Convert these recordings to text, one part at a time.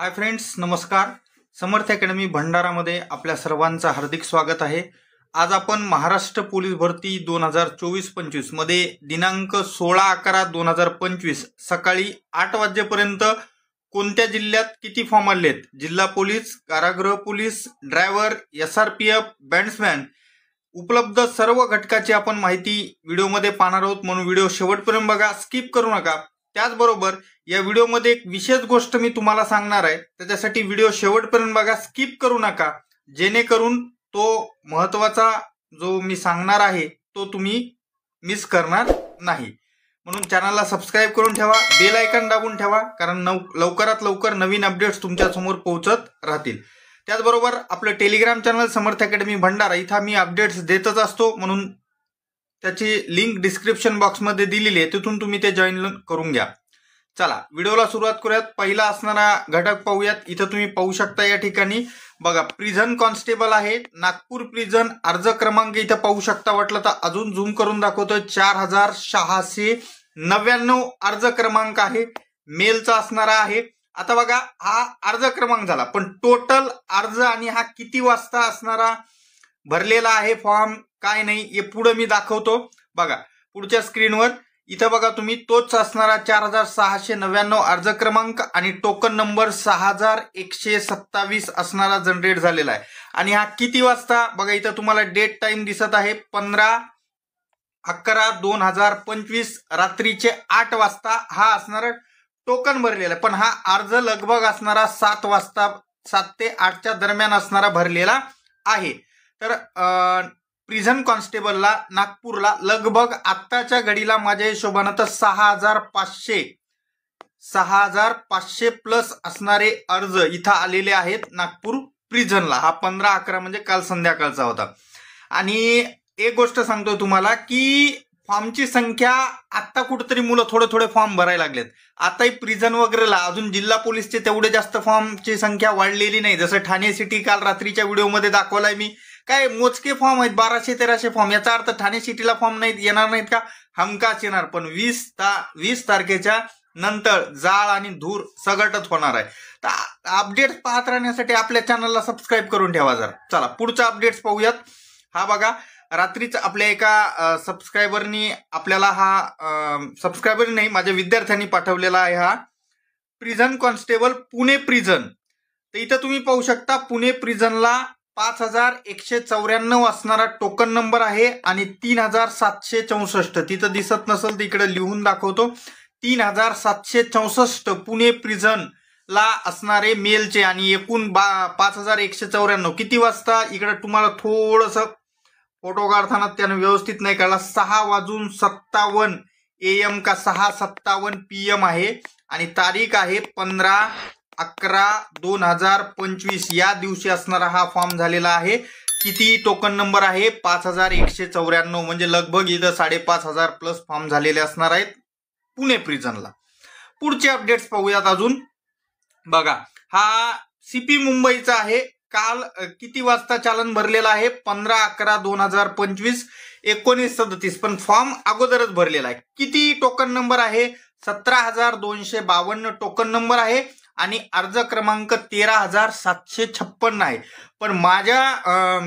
Hi friends, नमस्कार. समर्थ academy भंडारामध्ये आपल्या सर्वांचं हार्दिक स्वागत आहे. आज आपण महाराष्ट्र पोलीस भरती 2024-25 मध्ये दिनांक 16/11/2025 सकाळी 8 वाजेपर्यंत कोणत्या जिल्ह्यात किती फॉर्म आलेत, जिल्हा पोलीस, कारागृह पोलीस, ड्रायव्हर, SRPF, बँड्समॅन उपलब्ध सर्व घटकाची आपण माहिती व्हिडिओमध्ये पाहणार आहोत. म्हणून व्हिडिओ शेवटपर्यंत बघा, स्किप करू नका. त्याचबरोबर या व्हिडिओमध्ये एक विशेष गोष्ट मी तुम्हाला सांगणार आहे, त्याच्यासाठी व्हिडिओ शेवटपर्यंत बघा, स्किप करू नका, जेणेकरून तो महत्त्वाचा जो मी सांगणार आहे तो तुम्ही मिस करणार नाही. म्हणून चॅनलला सबस्क्राईब करून ठेवा, बेल आयकॉन दाबून ठेवा, कारण लवकरात लवकर नवीन अपडेट्स तुमच्या समोर पोहोचत राहतील. त्याचबरोबर आपलं टेलिग्राम चॅनल समर्थ अकॅडमी भंडारा, इथं मी अपडेट्स देतच असतो, म्हणून त्याची लिंक डिस्क्रिप्शन बॉक्समध्ये दिलेली आहे, तिथून तुम्ही ते जॉईन करून घ्या. चला व्हिडिओला सुरुवात करूयात. पहिला असणारा घटक पाहूयात. इथं तुम्ही पाहू शकता, या ठिकाणी बघा प्रिझन कॉन्स्टेबल आहे, नागपूर प्रिझन. अर्ज क्रमांक इथं पाहू शकता, वाटलं तर अजून झूम करून दाखवतोय. 4699 अर्ज क्रमांक आहे, मेलचा असणारा आहे. आता बघा, हा अर्ज क्रमांक झाला, पण टोटल अर्ज आणि हा किती वाजता असणारा भरलेला आहे फॉर्म काय नाही हे पुढे मी दाखवतो. बघा पुढच्या स्क्रीनवर इथं बघा तुम्ही, तोच असणारा 4699 अर्ज क्रमांक आणि टोकन नंबर 6127 असणारा जनरेट झालेला आहे. आणि हा किती वाजता, बघा इथं तुम्हाला डेट टाइम दिसत आहे, 15/11/2025 रात्रीचे 8 वाजता हा असणारा टोकन भरलेला आहे. पण हा अर्ज लगभग असणारा 7 वाजता, 7 ते 8च्या दरम्यान असणारा भरलेला आहे. तर प्रिझन कॉन्स्टेबलला नागपूरला लगभग आत्ताच्या घडीला माझ्या हिशोबानं तर 6500 प्लस असणारे अर्ज इथं आलेले आहेत नागपूर प्रिझनला. हा 15/11 म्हणजे काल संध्याकाळचा होता. आणि एक गोष्ट सांगतोय तुम्हाला की फॉर्मची संख्या आता कुठेतरी मुलं थोडे फॉर्म भरायला लागलेत. आताही प्रिझन वगैरेला अजून जिल्हा पोलीसचे तेवढे जास्त फॉर्मची संख्या वाढलेली नाही. जसं ठाणे सिटी काल रात्रीच्या व्हिडिओमध्ये दाखवलाय मी, काय मोजके फॉर्म आहेत, 1200-1300 फॉर्म. याचा अर्थ ठाणे सिटीला फॉर्म नाही येणार नाहीत का? हमखास येणार, पण 20 तारखेच्या नंतर जाळ आणि धूर सगटच होणार आहे. तर अपडेट्स पाहत राहण्यासाठी आपल्या चॅनलला सबस्क्राईब करून ठेवा जरा. चला पुढचा अपडेट्स पाहूयात. हा बघा, रात्रीच आपल्या एका सबस्क्रायबरनी आपल्याला सबस्क्रायबर नाही, माझ्या विद्यार्थ्यांनी पाठवलेला आहे हा प्रिझन कॉन्स्टेबल पुणे प्रिझन. तर इथं तुम्ही पाहू शकता, पुणे प्रिझनला 5194 असणारा टोकन नंबर आहे आणि 3764. तिथं दिसत नसेल तर इकडे लिहून दाखवतो, 3764 पुणे प्रिझन ला असणारे मेलचे. आणि एकूण 5194 किती वाजता, इकडे तुम्हाला थोडस फोटो काढताना त्यानं व्यवस्थित नाही काढला, 6:57 AM का 6:57 PM आहे. आणि तारीख आहे 15/11/2025 या दिवशी असणारा हा फॉर्म झालेला आहे. किती टोकन नंबर आहे? 5194, म्हणजे लगभग इथं 5500 प्लस फॉर्म झालेले असणार आहेत पुणे प्रिझनला. पुढचे अपडेट्स पाहूयात अजून. बघा, हा CP मुंबईचा आहे. काल किती वाजता चालन भरलेला आहे? 15/11/2025 19:37, पण फॉर्म अगोदरच भरलेला आहे. किती टोकन नंबर आहे? 17,252 टोकन नंबर आहे आणि अर्ज क्रमांक 13,756 आहे. पण माझ्या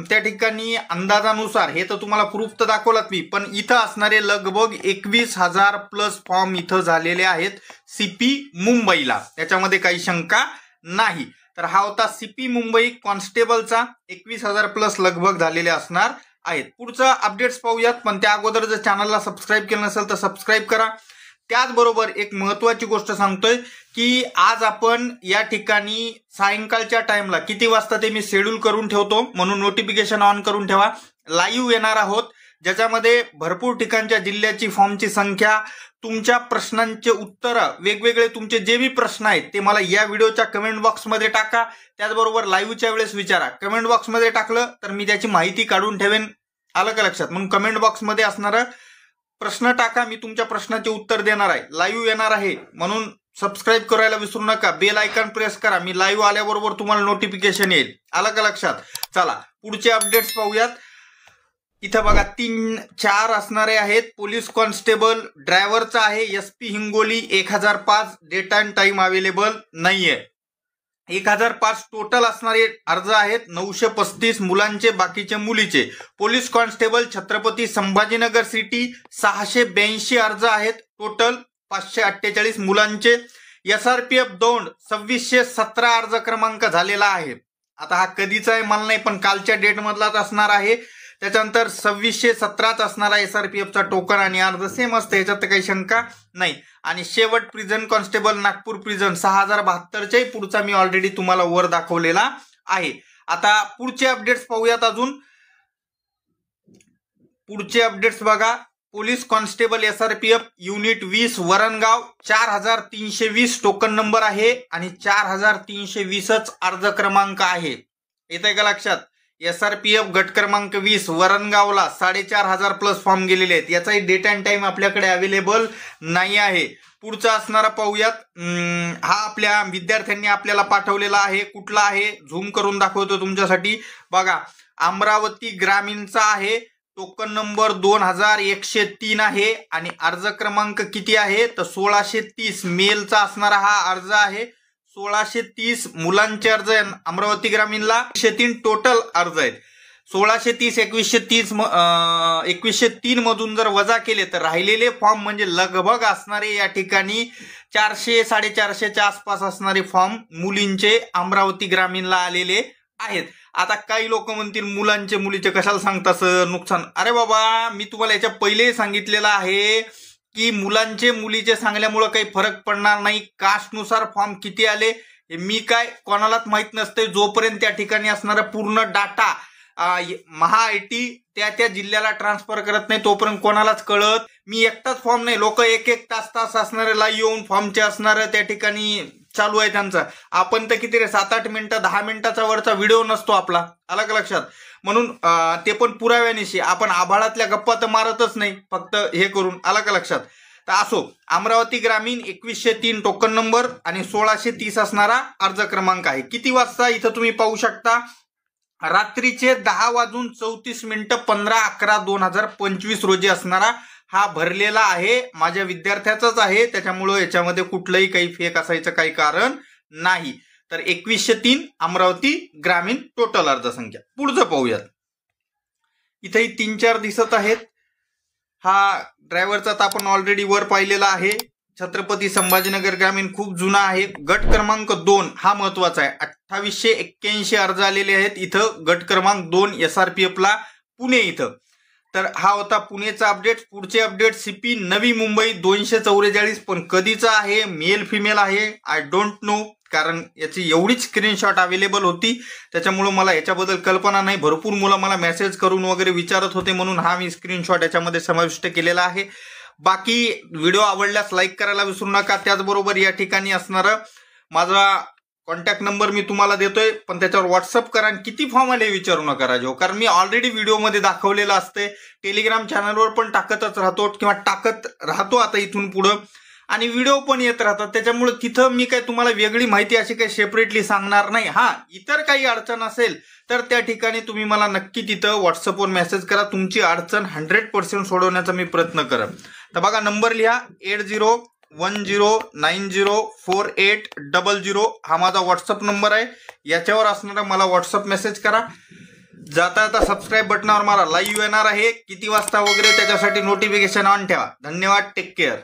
त्या ठिकाणी अंदाजानुसार, हे तर तुम्हाला प्रूफ तर दाखवलात मी, पण इथं असणारे लगभग 21,000 प्लस फॉर्म इथं झालेले आहेत CP मुंबईला, त्याच्यामध्ये काही शंका नाही. तर हा होता CP मुंबई कॉन्स्टेबलचा, 21,000 प्लस लगभग झालेले असणार आहेत. पुढचं अपडेट्स पाहूयात, पण त्या अगोदर जर चॅनलला सबस्क्राईब केलं नसेल तर सबस्क्राईब करा. त्याचबरोबर एक महत्वाची गोष्ट सांगतोय की आज आपण या ठिकाणी सायंकाळच्या टाइमला किती वाजता ते मी शेड्यूल करून ठेवतो, म्हणून नोटिफिकेशन ऑन करून ठेवा. लाईव्ह येणार आहोत, ज्याच्यामध्ये भरपूर ठिकाणच्या जिल्ह्याची फॉर्मची संख्या, तुमच्या प्रश्नांचे उत्तर, वेगवेगळे तुमचे जे बी प्रश्न आहेत ते मला या व्हिडिओच्या कमेंट बॉक्समध्ये टाका. त्याचबरोबर लाईव्हच्या वेळेस विचारा. कमेंट बॉक्समध्ये टाकलं तर मी त्याची माहिती काढून ठेवेन. आलं का लक्षात? म्हणून कमेंट बॉक्समध्ये असणारं प्रश्न टाका, मी तुमच्या प्रश्नाचे उत्तर देणार आहे. लाईव्ह येणार आहे, म्हणून सबस्क्राईब करायला विसरू नका, बेल आयकॉन प्रेस करा. मी लाईव्ह आल्याबरोबर तुम्हाला नोटिफिकेशन येईल. आलं का लक्षात? चला पुढचे अपडेट्स पाहूयात. इथं बघा 3-4 असणारे आहेत. पोलीस कॉन्स्टेबल ड्रायव्हरचा आहे SP Hingoli 1005, date and time available नाहीये. 1005 टोटल असणारे अर्ज आहेत. 935 मुलांचे, बाकीचे मुलीचे. Police constable Chhatrapati Sambhajinagar city 682 अर्ज आहेत टोटल. 548 मुलांचे. SRPF दौंड 2617 अर्ज क्रमांक झालेला आहे. आता हा कधीचा आहे मला नाही, पण कालच्या डेट मधलाच असणार आहे. त्याच्यानंतर 2617 असणारा SRPFचा टोकन आणि अर्ज सेम असते, याच्यात काही शंका नाही. आणि शेवट प्रिझन कॉन्स्टेबल नागपूर प्रिझन 6072चे पुढचा मी ऑलरेडी तुम्हाला वर दाखवलेला आहे. आता पुढचे अपडेट्स पाहूयात. अजून पुढचे अपडेट्स बघा. Police constable SRPF unit 20 Varangaon 4320 token number आहे आणि 4320च अर्ज क्रमांक आहे. येतंय का लक्षात? SRPF गट क्रमांक 20 वरणगावला 4500 प्लस फॉर्म गेलेले आहेत. याचाही डेट अँड टाइम आपल्याकडे अवेलेबल नाही आहे. पुढचा असणारा पाहूयात. हा आपल्या विद्यार्थ्यांनी आपल्याला पाठवलेला आहे. कुठला आहे झूम करून दाखवतो तुमच्यासाठी. बघा, अमरावती ग्रामीणचा आहे. टोकन नंबर 2103 आहे आणि अर्ज क्रमांक किती आहे तर 1630 मेलचा असणारा हा अर्ज आहे. 1630 मुलांचे अर्ज आहे अमरावती ग्रामीणला. 2103 टोटल अर्ज आहेत. 1630 2103 मधून जर वजा केले तर राहिलेले फॉर्म म्हणजे लगभग असणारे या ठिकाणी 400-450च्या आसपास असणारे फॉर्म मुलींचे अमरावती ग्रामीणला आलेले आहेत. आता काही लोक म्हणतील मुलांचे मुलीचे कशाला सांगता सर नुकसान. अरे बाबा, मी तुम्हाला याच्या पहिलेही सांगितलेलं आहे की मुलांचे मुलीचे सांगल्यामुळे काही फरक पडणार नाही. कास्टनुसार फॉर्म किती आले हे मी काय कोणालाच माहित नसते. जोपर्यंत त्या ठिकाणी असणारा पूर्ण डाटा महाआयटी त्या जिल्ह्याला ट्रान्सफर करत नाही तोपर्यंत कोणालाच कळत. मी एकटाच फॉर्म नाही, लोक एक तास असणारे लाईव्ह येऊन फॉर्मचे असणारे त्या ठिकाणी चालू आहे त्यांचं. आपण तर किती रे 7-8 मिनिटं 10 मिनिटाचा वरचा व्हिडिओ नसतो आपला, अलग लक्षात. म्हणून ते पण पुराव्यानिशी. आपण आभाळातल्या गप्पा तर मारतच नाही, फक्त हे करून, अलग लक्षात. तर असो, अमरावती ग्रामीण 2103 टोकन नंबर आणि 1630 असणारा अर्ज क्रमांक आहे. किती वाजता इथं तुम्ही पाहू शकता. रात्रीचे 10:34 15/11/2025 रोजी असणारा हा भरलेला आहे. माझ्या विद्यार्थ्याचाच आहे, त्याच्यामुळं याच्यामध्ये कुठलंही काही फेक असायचं काही कारण नाही. तर 2103 अमरावती ग्रामीण टोटल अर्जसंख्या. पुढचं पाहूयात. इथेही 3-4 दिसत आहेत. हा ड्रायव्हरचा तर आपण ऑलरेडी वर पाहिलेला आहे. छत्रपती संभाजीनगर ग्रामीण खूप जुना आहे. गट क्रमांक 2 हा महत्वाचा आहे. 2881 अर्ज आलेले आहेत इथं गट क्रमांक 2 SRPFला पुणे इथं. तर हा होता पुणेचा अपडेट. पुढचे अपडेट CP नवी मुंबई 244, पण कधीचा आहे, मेल फिमेल आहे आय डोंट नो, कारण याची एवढीच स्क्रीनशॉट अवेलेबल होती त्याच्यामुळे मला याच्याबद्दल कल्पना नाही. भरपूर मुलं मला मेसेज करून वगैरे विचारत होते म्हणून हा मी स्क्रीनशॉट याच्यामध्ये समाविष्ट केलेला आहे. बाकी व्हिडिओ आवडल्यास लाईक करायला विसरू नका. त्याचबरोबर या ठिकाणी असणारं माझा कॉन्टॅक्ट नंबर मी तुम्हाला देतोय, पण त्याच्यावर व्हॉट्सअप करा. किती फॉर्म आले विचारू नका राजो, कारण मी ऑलरेडी व्हिडिओमध्ये दाखवलेलं असते. टेलिग्राम चॅनलवर पण टाकतच राहतो किंवा टाकत राहतो आता इथून पुढं, आणि व्हिडिओ पण येत राहतात. त्याच्यामुळे तिथं मी काय तुम्हाला वेगळी माहिती अशी काही सेपरेटली सांगणार नाही. हा, इतर काही अडचण असेल तर त्या ठिकाणी तुम्ही मला नक्की तिथं व्हॉट्सअपवर मेसेज करा. तुमची अडचण 100% सोडवण्याचा मी प्रयत्न करेन. तर बघा, नंबर लिहा 8010904800. हा माझा व्हॉट्सअप नंबर आहे. याच्यावर असणारा मला व्हॉट्सअप मेसेज करा. जाता जाता सबस्क्राईब बटनावर मला लाईव्ह येणार आहे किती वाजता वगैरे, त्याच्यासाठी नोटिफिकेशन ऑन ठेवा. धन्यवाद. Take care.